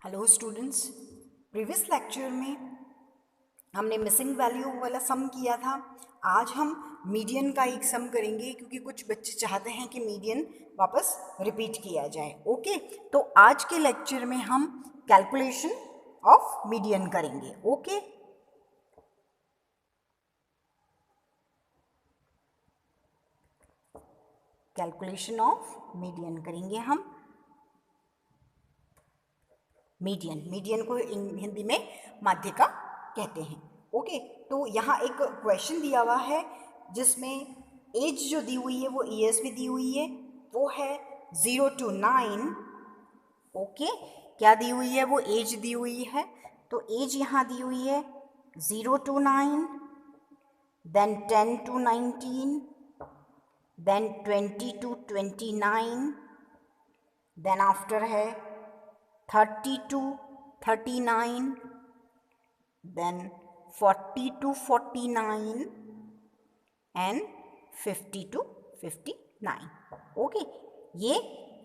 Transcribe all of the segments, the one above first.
Hello students, previous lecture में हमने missing value वाला सम किया था। आज हम मीडियन का एक सम करेंगे क्योंकि कुछ बच्चे चाहते हैं कि मीडियन वापस रिपीट किया जाए। ओके, तो आज के लेक्चर में हम कैलकुलेशन ऑफ मीडियन करेंगे। ओके, कैलकुलेशन ऑफ मीडियन करेंगे हम। मीडियन को हिंदी में माध्यिका कहते हैं। ओके, तो यहाँ एक क्वेश्चन दिया हुआ है जिसमें एज जो दी हुई है वो ईयर्स में दी हुई है, वो है 0 to 9। ओके, क्या दी हुई है? वो एज दी हुई है। तो एज यहाँ दी हुई है 0 to 9, then 10 to 19, then 20 to 29, then after है 30 to 39, then 40 to 49 and 50 to 59। Okay, ये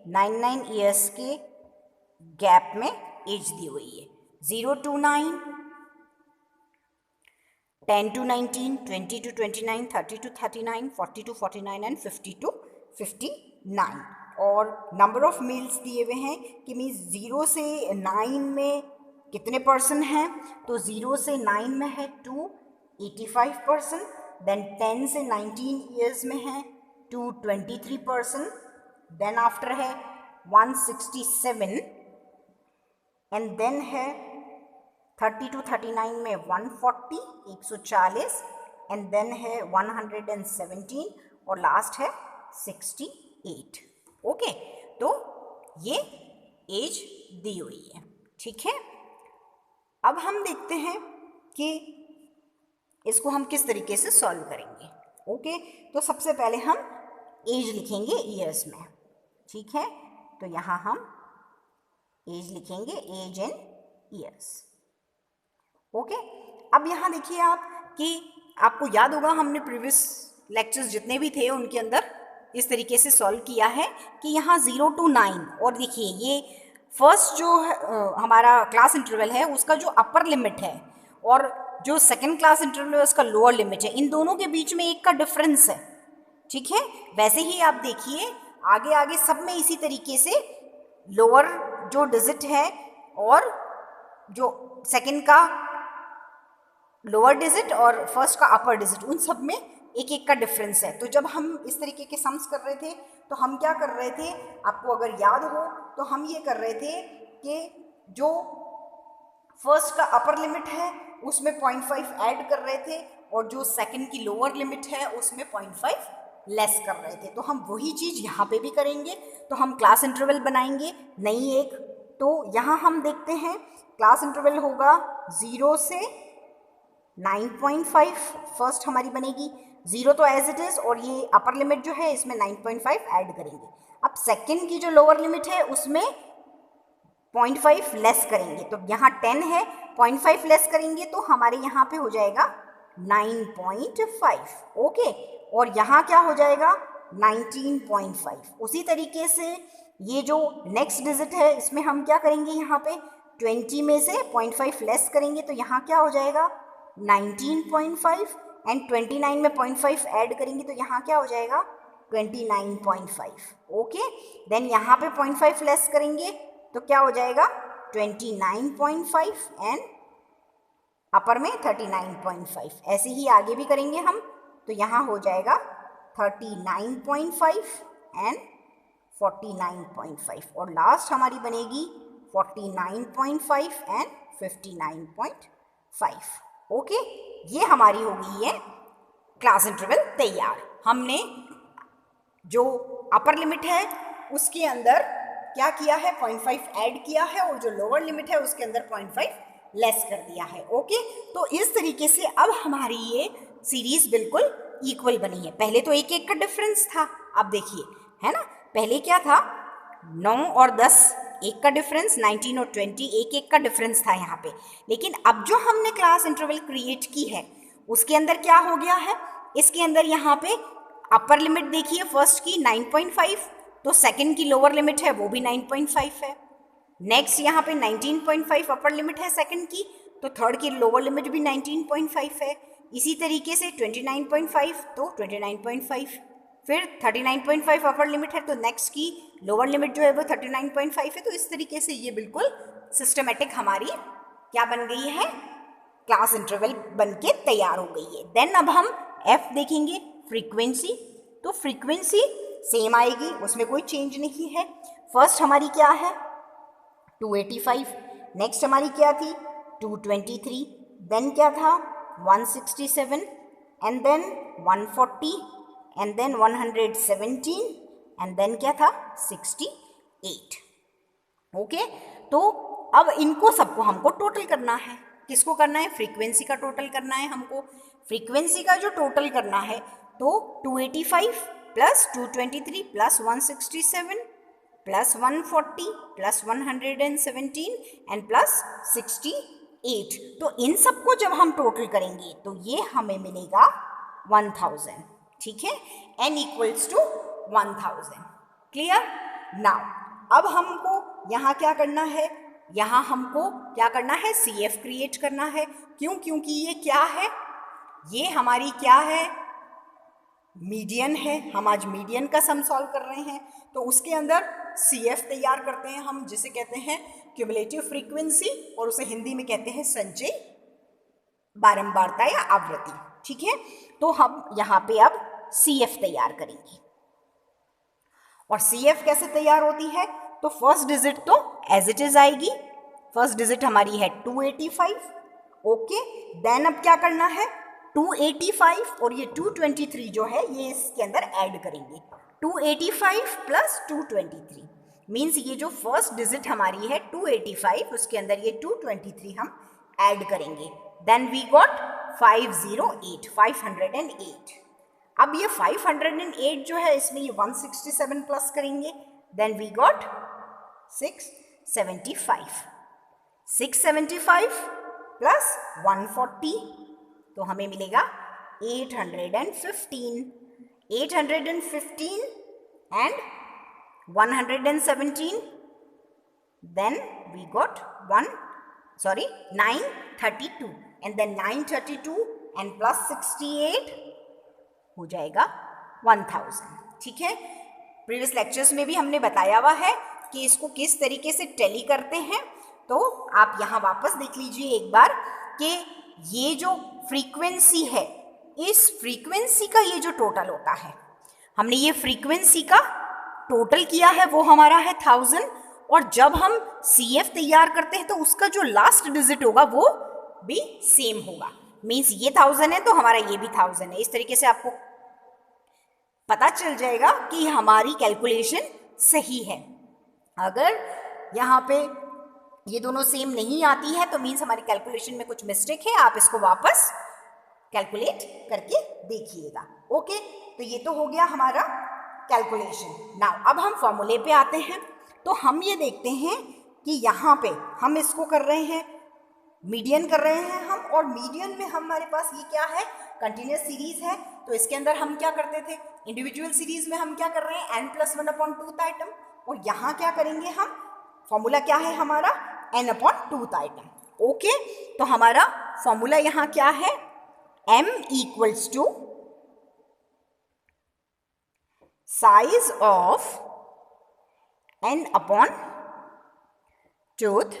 9 ईयर्स के गैप में एज दी हुई है। 0 to 9, 10 to 19, 20 to 29, 30 to 39, 40 to 49 and 50 to 59। और नंबर ऑफ मील्स दिए हुए हैं कि मीन्स 0 से 9 में कितने पर्सन हैं। तो 0 से 9 में है 285%, देन 10 से 19 ईयर्स में है 223%, देन आफ्टर है 167, एंड देन है 30 to 39 में 140 140, एंड देन है 117 और लास्ट है 68। ओके, तो ये एज दी हुई है। ठीक है, अब हम देखते हैं कि इसको हम किस तरीके से सॉल्व करेंगे। ओके, तो सबसे पहले हम एज लिखेंगे ईयर्स में। ठीक है, तो यहाँ हम एज लिखेंगे, एज इन ईयर्स। ओके, अब यहाँ देखिए आप कि आपको याद होगा हमने प्रीवियस लेक्चर्स जितने भी थे उनके अंदर इस तरीके से सॉल्व किया है कि यहाँ 0 to 9, और देखिए ये फर्स्ट जो हमारा क्लास इंटरवल है उसका जो अपर लिमिट है और जो सेकंड क्लास इंटरवल है उसका लोअर लिमिट है, इन दोनों के बीच में एक का डिफरेंस है। ठीक है, वैसे ही आप देखिए आगे आगे सब में इसी तरीके से लोअर जो डिजिट है और जो सेकंड का लोअर डिजिट और फर्स्ट का अपर डिजिट, उन सब में एक एक का डिफरेंस है। तो जब हम इस तरीके के सम्स कर रहे थे तो हम क्या कर रहे थे, आपको अगर याद हो तो हम ये कर रहे थे कि जो फर्स्ट का अपर लिमिट है उसमें 0.5 ऐड कर रहे थे और जो सेकंड की लोअर लिमिट है उसमें 0.5 लेस कर रहे थे। तो हम वही चीज़ यहाँ पे भी करेंगे। तो हम क्लास इंटरवल बनाएंगे नई एक। तो यहाँ हम देखते हैं क्लास इंटरवल होगा 0 से 9.5 फर्स्ट हमारी बनेगी। 0 तो एज इट इज़ और ये अपर लिमिट जो है इसमें 9.5 ऐड करेंगे। अब सेकंड की जो लोअर लिमिट है उसमें 0.5 लेस करेंगे। तो यहाँ 10 है, 0.5 लेस करेंगे तो हमारे यहाँ पे हो जाएगा 9.5। ओके, और यहाँ क्या हो जाएगा 19.5। उसी तरीके से ये जो नेक्स्ट डिजिट है इसमें हम क्या करेंगे, यहाँ पे 20 में से 0.5 लेस करेंगे तो यहाँ क्या हो जाएगा 19.5, एंड 29 में 0.5 ऐड करेंगे तो यहाँ क्या हो जाएगा 29.5। ओके, देन यहाँ पे 0.5 लेस करेंगे तो क्या हो जाएगा 29.5 एंड अपर में 39.5। ऐसे ही आगे भी करेंगे हम तो यहाँ हो जाएगा 39.5 एंड 49.5 और लास्ट हमारी बनेगी 49.5 एंड 59.5। ओके, ये हमारी हो गई है क्लास इंटरवल तैयार। हमने जो अपर लिमिट है उसके अंदर क्या किया है 0.5 ऐड किया है और जो लोअर लिमिट है उसके अंदर 0.5 लेस कर दिया है। ओके, तो इस तरीके से अब हमारी ये सीरीज बिल्कुल इक्वल बनी है। पहले तो एक एक का डिफरेंस था, अब देखिए है ना, पहले क्या था 9 और 10 एक का डिफरेंस, 19 और 20 एक एक का डिफरेंस था यहाँ पे। लेकिन अब जो हमने क्लास इंटरवल क्रिएट की है उसके अंदर क्या हो गया है, इसके अंदर यहाँ पे अपर लिमिट देखिए फर्स्ट की 9.5, तो सेकंड की लोअर लिमिट है वो भी 9.5 है। नेक्स्ट यहाँ पे 19.5 अपर लिमिट है सेकंड की, तो थर्ड की लोअर लिमिट भी 19.5 है। इसी तरीके से 29.5 तो 29.5, फिर 39.5 अपर लिमिट है तो नेक्स्ट की लोअर लिमिट जो है वो 39.5 है। तो इस तरीके से ये बिल्कुल सिस्टमेटिक हमारी क्या बन गई है, क्लास इंटरवल बन के तैयार हो गई है। देन अब हम एफ देखेंगे, फ्रीक्वेंसी। तो फ्रीक्वेंसी सेम आएगी, उसमें कोई चेंज नहीं है। फर्स्ट हमारी क्या है 285, नेक्स्ट हमारी क्या थी 223, देन क्या था 167, and then 140, and then 117, and then क्या था 68। ओके, तो अब इनको सबको हमको टोटल करना है। किसको करना है, फ्रीक्वेंसी का टोटल करना है हमको। फ्रीक्वेंसी का जो टोटल करना है तो 285 plus 223 plus 167 plus 140 plus 117 and plus 68। तो इन सबको जब हम टोटल करेंगे तो ये हमें मिलेगा 1000। ठीक है, n equals to 1000। Clear. Now अब हमको यहाँ क्या करना है, यहाँ हमको क्या करना है, CF क्रिएट करना है। क्यों, क्योंकि ये क्या है, ये हमारी क्या है, मीडियन है। हम आज मीडियन का सम सॉल्व कर रहे हैं, तो उसके अंदर CF तैयार करते हैं हम, जिसे कहते हैं क्यूमुलेटिव फ्रीक्वेंसी, और उसे हिंदी में कहते हैं संचयी बारंबारता या आवृत्ति। ठीक है, तो हम यहाँ पे अब CF तैयार करेंगे। और CF कैसे तैयार होती है, तो फर्स्ट डिजिट तो एज इट इज आएगी। फर्स्ट डिजिट हमारी है 285। ओके, देन अब क्या करना है 285 और ये 223 जो है ये इसके अंदर ऐड करेंगे। 285 प्लस 223 मीन्स ये जो फर्स्ट डिजिट हमारी है 285, उसके अंदर ये 223 हम ऐड करेंगे। Then we got 508, 508। अब ये 508 जो है इसमें ये 167 प्लस करेंगे, देन वी गॉट 675। 675 प्लस 140 तो हमें मिलेगा 815। 815 and 117, then we got 932, and then 932 and plus 68 हो जाएगा 1000। ठीक है, प्रीवियस लेक्चर्स में भी हमने बताया हुआ है कि इसको किस तरीके से टैली करते हैं, तो आप यहाँ वापस देख लीजिए एक बार कि ये जो फ्रीक्वेंसी है, इस फ्रीक्वेंसी का ये जो टोटल होता है, हमने ये फ्रीक्वेंसी का टोटल किया है वो हमारा है 1000, और जब हम CF तैयार करते हैं तो उसका जो लास्ट डिजिट होगा वो भी सेम होगा। मीन्स ये 1000 है तो हमारा ये भी 1000 है। इस तरीके से आपको पता चल जाएगा कि हमारी कैलकुलेशन सही है। अगर यहाँ पे ये दोनों सेम नहीं आती है तो मीन्स हमारी कैलकुलेशन में कुछ मिस्टेक है, आप इसको वापस कैलकुलेट करके देखिएगा। ओके, तो ये तो हो गया हमारा कैलकुलेशन। नाउ अब हम फॉर्मूले पे आते हैं, तो हम ये देखते हैं कि यहाँ पे हम इसको कर रहे हैं, मीडियन कर रहे हैं हम, और मीडियन में हमारे पास ये क्या है, कंटिन्यूस सीरीज है। तो इसके अंदर हम क्या करते थे, इंडिविजुअल सीरीज में हम क्या कर रहे हैं n+1/2 आइटम, और यहाँ क्या करेंगे हम, फॉर्मूला क्या है हमारा n/2 आइटम। ओके, तो हमारा फॉर्मूला यहाँ क्या है, m equals to size of n/2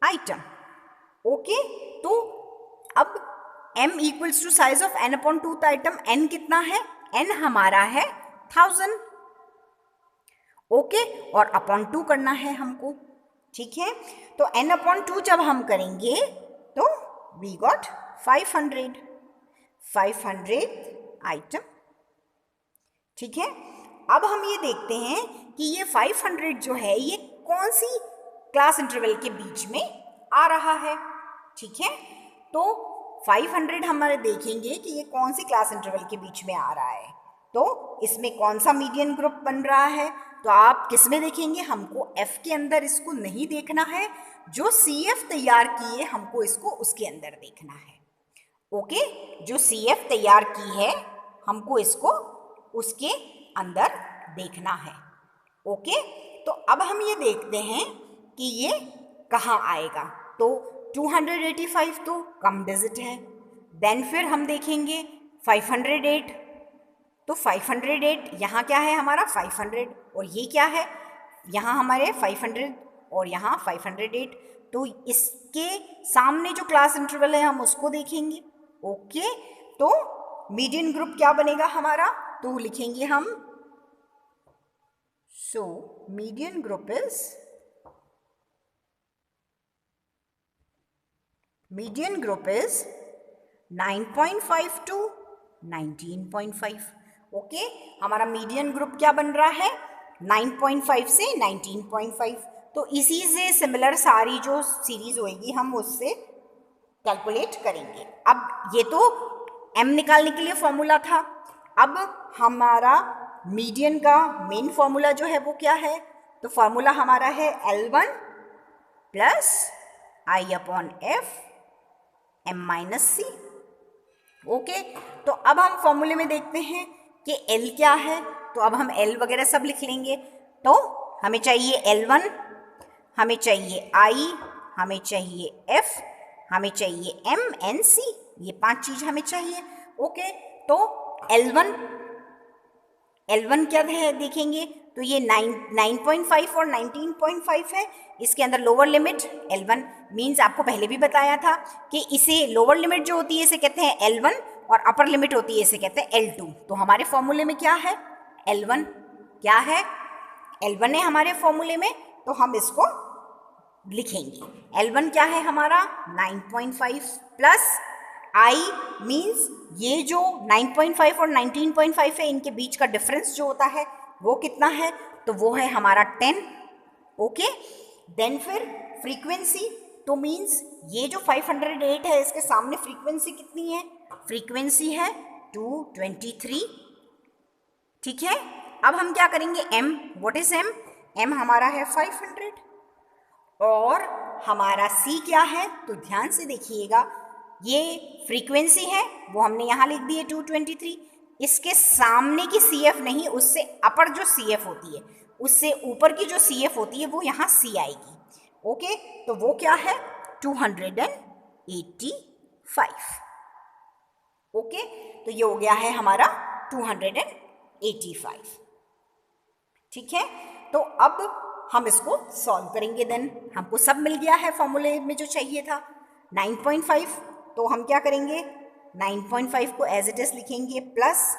item. Okay, तो अब m equals to size of n/2 item, n कितना है, n हमारा है 1000। ओके, और अपॉन 2 करना है हमको। ठीक है, तो n/2 जब हम करेंगे तो वी गॉट 500 आइटम। ठीक है, अब हम ये देखते हैं कि ये 500 जो है ये कौन सी क्लास इंटरवल के बीच में आ रहा है। ठीक है, तो 500 हमारे देखेंगे कि ये कौन सी क्लास इंटरवल के बीच में आ रहा है, तो इसमें कौन सा मीडियन ग्रुप बन रहा है। तो आप किस में देखेंगे, हमको F के अंदर इसको नहीं देखना है, जो CF तैयार किए हमको इसको उसके अंदर देखना है। ओके, जो CF तैयार की है हमको इसको उसके अंदर देखना है। ओके, तो अब हम ये देखते हैं कि ये कहाँ आएगा। तो 285 तो कम डिजिट है। देन फिर हम देखेंगे 508, तो 508 यहाँ क्या है हमारा 500, और ये क्या है यहाँ हमारे 500 और यहाँ 508, तो इसके सामने जो क्लास इंटरवल है हम उसको देखेंगे। ओके, तो मीडियन ग्रुप क्या बनेगा हमारा, तो लिखेंगे हम, so median group is, median group is 9.5 to 19.5। Okay, हमारा मीडियन ग्रुप क्या बन रहा है 9.5 से 19.5। तो इसी से सिमिलर सारी जो सीरीज होएगी हम उससे कैलकुलेट करेंगे। अब ये तो m निकालने के लिए फॉर्मूला था। अब हमारा मीडियन का मेन फॉर्मूला जो है वो क्या है, तो फॉर्मूला हमारा है L1 plus I upon F m minus C. Okay, तो अब हम फॉर्मूले में देखते हैं कि L क्या है, तो अब हम L वगैरह सब लिख लेंगे। तो हमें चाहिए L1, हमें चाहिए I, हमें चाहिए F, हमें चाहिए M N C, ये 5 चीज हमें चाहिए। ओके, तो L1 क्या है देखेंगे, तो ये 9.5 और 19.5 है। इसके अंदर लोअर लिमिट L1 मीन्स आपको पहले भी बताया था कि इसे लोअर लिमिट जो होती है इसे कहते हैं L1 और अपर लिमिट होती है इसे कहते हैं L2। तो हमारे फॉर्मूले में क्या है L1, क्या है L1 है हमारे फॉर्मूले में, तो हम इसको लिखेंगे। L1 क्या है हमारा 9.5 प्लस I मीन्स ये जो 9.5 और 19.5 है इनके बीच का डिफरेंस जो होता है वो कितना है, तो वो है हमारा 10। ओके, देन फिर फ्रीक्वेंसी, तो मीन्स ये जो 508 है इसके सामने फ्रीक्वेंसी कितनी है, फ्रीक्वेंसी है 223। ठीक है, अब हम क्या करेंगे m, व्हाट इज m हमारा है 500 और हमारा c क्या है, तो ध्यान से देखिएगा ये फ्रीक्वेंसी है वो हमने यहाँ लिख दी है 223। इसके सामने की CF नहीं, उससे अपर जो CF होती है उससे ऊपर की जो CF होती है वो यहाँ C आएगी। ओके, तो वो क्या है 285। ओके, तो ये हो गया है हमारा 285। ठीक है, तो अब हम इसको सॉल्व करेंगे। देन हमको सब मिल गया है फॉर्मूले में जो चाहिए था 9.5, तो हम क्या करेंगे 9.5 को एज इट इज लिखेंगे प्लस,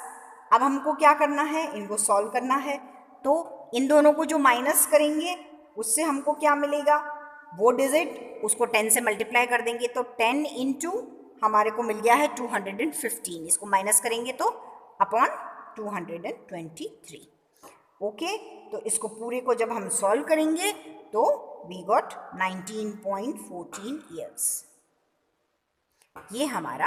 अब हमको क्या करना है इनको सॉल्व करना है, तो इन दोनों को जो माइनस करेंगे उससे हमको क्या मिलेगा, वो डिजिट उसको 10 से मल्टीप्लाई कर देंगे, तो 10 इंटू हमारे को मिल गया है 215, इसको माइनस करेंगे तो अपॉन 223। ओके, तो इसको पूरे को जब हम सॉल्व करेंगे तो वी गॉट 19.14 ईयर्स, ये हमारा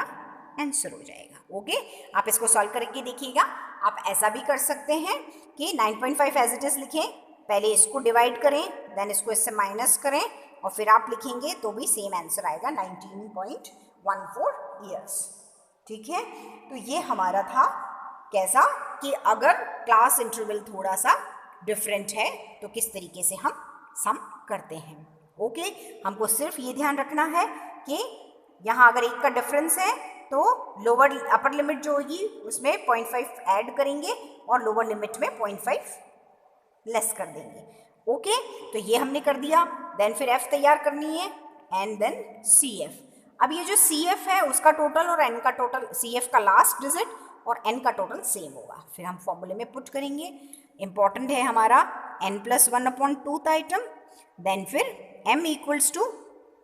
आंसर हो जाएगा। ओके, आप इसको सॉल्व करके देखिएगा। आप ऐसा भी कर सकते हैं कि 9.5 एज इट इज लिखें, पहले इसको डिवाइड करें देन इसको इससे माइनस करें और फिर आप लिखेंगे तो भी सेम आंसर आएगा 19.14 ईयर्स। ठीक है, तो ये हमारा था कैसा कि अगर क्लास इंटरवल थोड़ा सा डिफरेंट है तो किस तरीके से हम सम करते हैं। ओके, हमको सिर्फ ये ध्यान रखना है कि यहाँ अगर एक का डिफरेंस है तो लोअर अपर लिमिट जो होगी उसमें 0.5 ऐड करेंगे और लोअर लिमिट में 0.5 लेस कर देंगे। ओके, तो ये हमने कर दिया। देन फिर f तैयार करनी है एंड देन CF। अब ये जो CF है उसका टोटल और n का टोटल, CF का लास्ट डिजिट और n का टोटल सेम होगा, फिर हम फॉर्मूले में पुट करेंगे। इंपॉर्टेंट है हमारा n+1/2 आइटम, देन फिर m equals to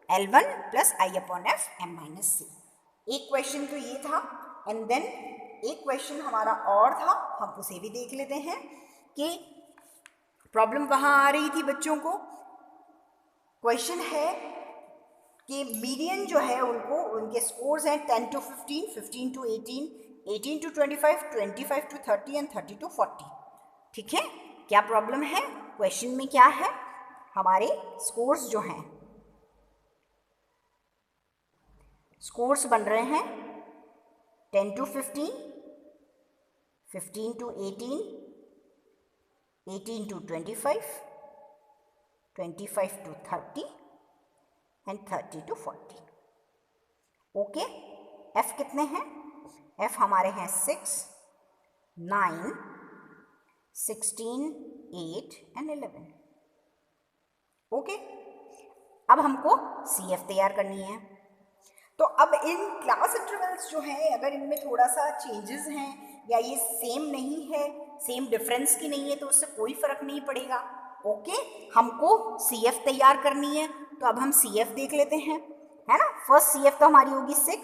L1 plus I upon F m-c। एक क्वेश्चन तो ये था एंड देन एक क्वेश्चन हमारा और था, हम उसे भी देख लेते हैं कि प्रॉब्लम कहाँ आ रही थी बच्चों को। क्वेश्चन है कि मीडियन जो है उनको उनके स्कोर्स हैं 10 to 15, 15 to 18, 18 to 25, 25 to 30 and 30 to 40। ठीक है, क्या प्रॉब्लम है, क्वेश्चन में क्या है, हमारे स्कोर्स जो हैं, स्कोर्स बन रहे हैं 10 to 15, 15 to 18, 18 to 25 25 to 30 and 30 to 40। Okay, F कितने हैं? एफ हमारे हैं 6, 9, 16, 8 एंड 11। ओके, अब हमको सी एफ तैयार करनी है। तो अब इन क्लास इंटरवल्स जो हैं, अगर इनमें थोड़ा सा चेंजेस हैं या ये सेम नहीं है, सेम डिफरेंस की नहीं है, तो उससे कोई फर्क नहीं पड़ेगा। ओके, हमको सी एफ तैयार करनी है, तो अब हम सी एफ देख लेते हैं, है ना। फर्स्ट सी एफ तो हमारी होगी 6,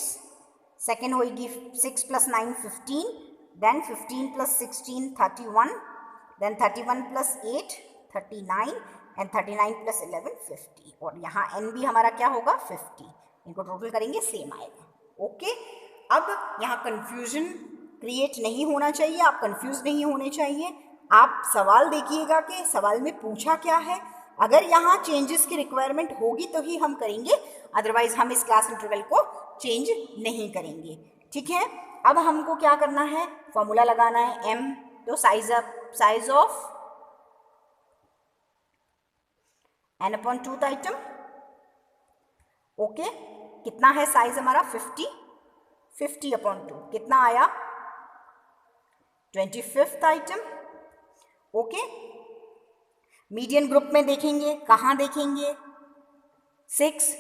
सेकेंड होगी 6 + 9 15, देन 15 + 16 31, देन 31 + 8 39 एंड 39 + 11 50, और यहाँ n भी हमारा क्या होगा 50। इनको टोटल करेंगे सेम आएगा। ओके, अब यहाँ कंफ्यूजन क्रिएट नहीं होना चाहिए, आप कंफ्यूज नहीं होने चाहिए। आप सवाल देखिएगा कि सवाल में पूछा क्या है। अगर यहाँ चेंजेस की रिक्वायरमेंट होगी तो ही हम करेंगे, अदरवाइज हम इस क्लास इंटरवल को चेंज नहीं करेंगे। ठीक है, अब हमको क्या करना है, फॉर्मूला लगाना है m, तो size of n/2th item. Okay, कितना है साइज हमारा 50, 50/2 कितना आया 25th item. Okay, median group में देखेंगे, कहाँ देखेंगे 6,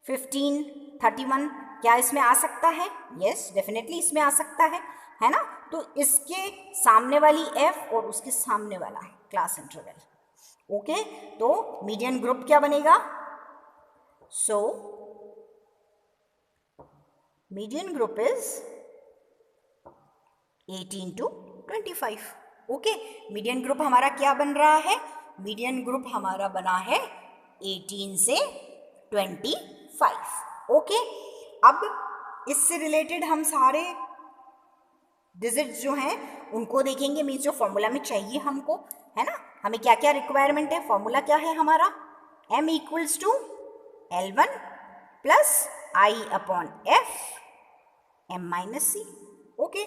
15, 31, क्या इसमें आ सकता है? यस, डेफिनेटली इसमें आ सकता है ना। तो इसके सामने वाली f और उसके सामने वाला क्लास इंटरवल। ओके, तो मीडियन ग्रुप क्या बनेगा? So median group is 18 to 25। Okay, median group हमारा क्या बन रहा है? मीडियन ग्रुप हमारा बना है 18 से 25। ओके, अब इससे रिलेटेड हम सारे डिजिट्स जो हैं उनको देखेंगे, मीन्स जो फॉर्मूला में चाहिए हमको, है ना। हमें क्या क्या रिक्वायरमेंट है? फॉर्मूला क्या है हमारा? m = L1 + I/F m - c। Okay,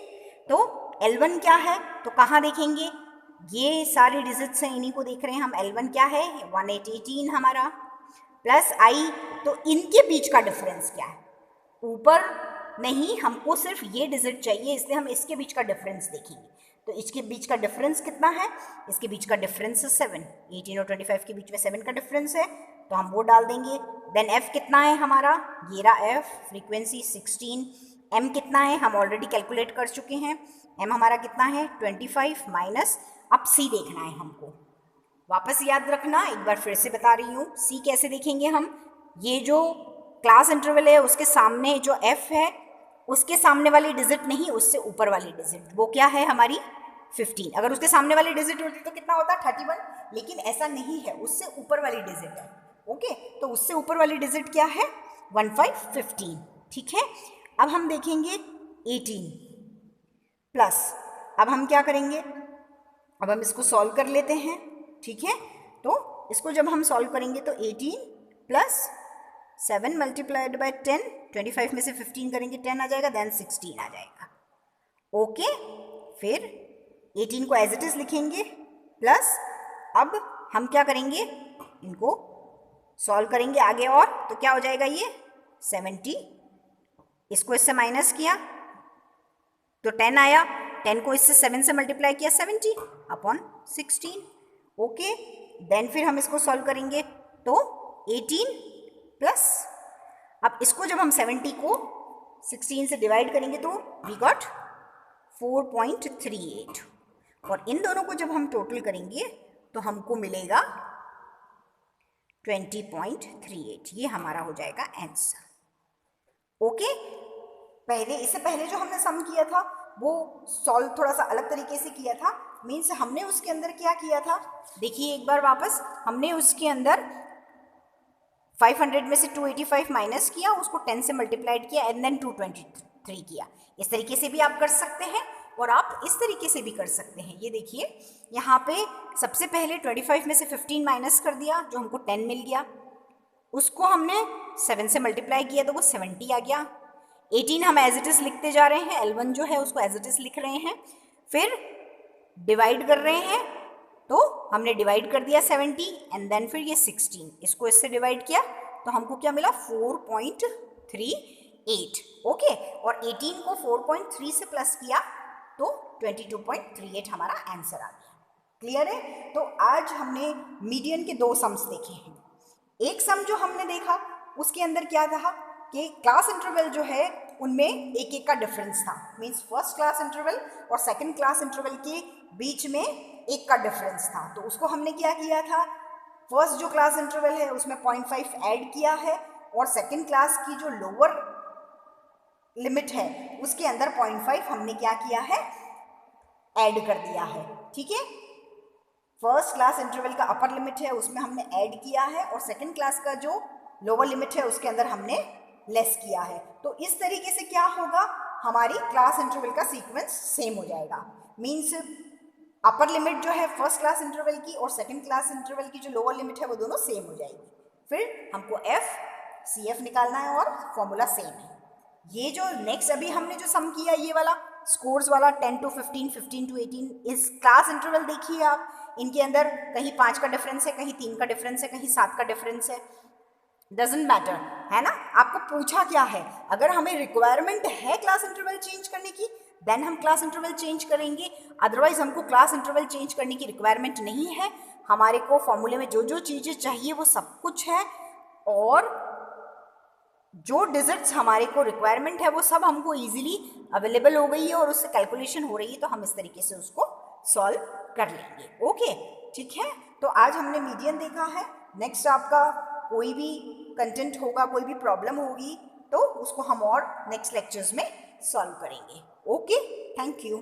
तो L1 क्या है? तो कहाँ देखेंगे? ये सारे डिजिट्स हैं, इन्हीं को देख रहे हैं हम। L1 क्या है? 18 हमारा, प्लस I, तो इनके बीच का डिफरेंस क्या है? ऊपर नहीं, हमको सिर्फ ये डिजिट चाहिए, इसलिए हम इसके बीच का डिफरेंस देखेंगे। तो इसके बीच का डिफरेंस कितना है? इसके बीच का डिफरेंस 7, 18 और 25 के बीच में 7 का डिफरेंस है, तो हम वो डाल देंगे। देन f कितना है हमारा? ये रहा f, फ्रीक्वेंसी 16। m कितना है? हम ऑलरेडी कैलकुलेट कर चुके हैं। m हमारा कितना है? 25 माइनस, अब c देखना है हमको, वापस याद रखना, एक बार फिर से बता रही हूँ। c कैसे देखेंगे हम? ये जो क्लास इंटरवल है उसके सामने जो f है, उसके सामने वाली डिजिट नहीं, उससे ऊपर वाली डिजिट, वो क्या है हमारी 15। अगर उसके सामने वाली डिजिट होती तो कितना होता? 31, लेकिन ऐसा नहीं है, उससे ऊपर वाली डिजिट है। ओके, तो उससे ऊपर वाली डिजिट क्या है? 15। ठीक है, अब हम देखेंगे 18 प्लस, अब हम क्या करेंगे? अब हम इसको सॉल्व कर लेते हैं। ठीक है, तो इसको जब हम सॉल्व करेंगे तो 18 + 7 × 10, 25 में से 15 करेंगे 10 आ जाएगा, देन 16 आ जाएगा। ओके, फिर 18 को एज इट इज लिखेंगे, प्लस अब हम क्या करेंगे? इनको सॉल्व करेंगे आगे, और तो क्या हो जाएगा ये 70, इसको इससे माइनस किया तो 10 आया, 10 को इससे 7 से मल्टीप्लाई किया 70/16। ओके, देन फिर हम इसको सॉल्व करेंगे तो 18 प्लस, अब इसको जब हम 70 को 16 से डिवाइड करेंगे तो वी गॉट 4.38, और इन दोनों को जब हम टोटल करेंगे तो हमको मिलेगा 20.38। ये हमारा हो जाएगा आंसर। ओके, इससे पहले जो हमने सम किया था वो सॉल्व थोड़ा सा अलग तरीके से किया था। मीन्स हमने उसके अंदर क्या किया था, देखिए एक बार वापस, हमने उसके अंदर 500 में से 285 माइनस किया, उसको 10 से मल्टीप्लाइड किया एंड देन 223 किया। इस तरीके से भी आप कर सकते हैं और आप इस तरीके से भी कर सकते हैं। ये देखिए यहाँ पे सबसे पहले 25 में से 15 माइनस कर दिया, जो हमको 10 मिल गया, उसको हमने 7 से मल्टीप्लाई किया तो वो 70 आ गया। 18 हम एज इट इज लिखते जा रहे हैं, L1 जो है उसको एज इट इज लिख रहे हैं, फिर डिवाइड कर रहे हैं तो हमने डिवाइड कर दिया 70 एंड देन फिर ये 16, इसको इससे डिवाइड किया तो हमको क्या मिला 4.38। ओके, और 18 को 4.3 से प्लस किया तो 22.38 हमारा आंसर आ गया। क्लियर है? तो आज हमने मीडियन के 2 सम्स देखे हैं। एक सम जो हमने देखा उसके अंदर क्या था कि क्लास इंटरवल जो है उनमें एक एक का डिफरेंस था, मीन्स फर्स्ट क्लास इंटरवल और सेकंड क्लास इंटरवल के बीच में एक का डिफरेंस था। तो उसको हमने क्या किया था, फर्स्ट जो क्लास इंटरवल है उसमें 0.5 ऐड किया है और सेकंड क्लास की जो लोअर लिमिट है उसके अंदर 0.5 हमने क्या किया है, ऐड कर दिया है। ठीक है, फर्स्ट क्लास इंटरवल का अपर लिमिट है उसमें हमने ऐड किया है और सेकंड क्लास का जो लोअर लिमिट है उसके अंदर हमने लेस किया है। तो इस तरीके से क्या होगा, हमारी क्लास इंटरवल का सीक्वेंस सेम हो जाएगा। मीन्स अपर लिमिट जो है फर्स्ट क्लास इंटरवल की और सेकंड क्लास इंटरवल की जो लोअर लिमिट है वो दोनों सेम हो जाएगी। फिर हमको एफ सी एफ निकालना है और फॉर्मूला सेम है। ये जो नेक्स्ट अभी हमने जो सम किया ये वाला स्कोर्स वाला 10 to 15, 15 to 18, इस क्लास इंटरवल देखिए आप, इनके अंदर कहीं 5 का डिफरेंस है, कहीं 3 का डिफरेंस है, कहीं 7 का डिफरेंस है, डजेंट मैटर, है ना। आपको पूछा क्या है, अगर हमें रिक्वायरमेंट है क्लास इंटरवल चेंज करने की देन हम क्लास इंटरवल चेंज करेंगे, अदरवाइज हमको क्लास इंटरवल चेंज करने की रिक्वायरमेंट नहीं है। हमारे को फॉर्मूले में जो जो चीज़ें चाहिए वो सब कुछ है और जो डिजिट्स हमारे को रिक्वायरमेंट है वो सब हमको इजीली अवेलेबल हो गई है और उससे कैलकुलेशन हो रही है, तो हम इस तरीके से उसको सॉल्व कर लेंगे। ओके, ठीक है। तो आज हमने मीडियन देखा है। नेक्स्ट आपका कोई भी कंटेंट होगा, कोई भी प्रॉब्लम होगी तो उसको हम और नेक्स्ट लेक्चर्स में सॉल्व करेंगे। Okay, thank you.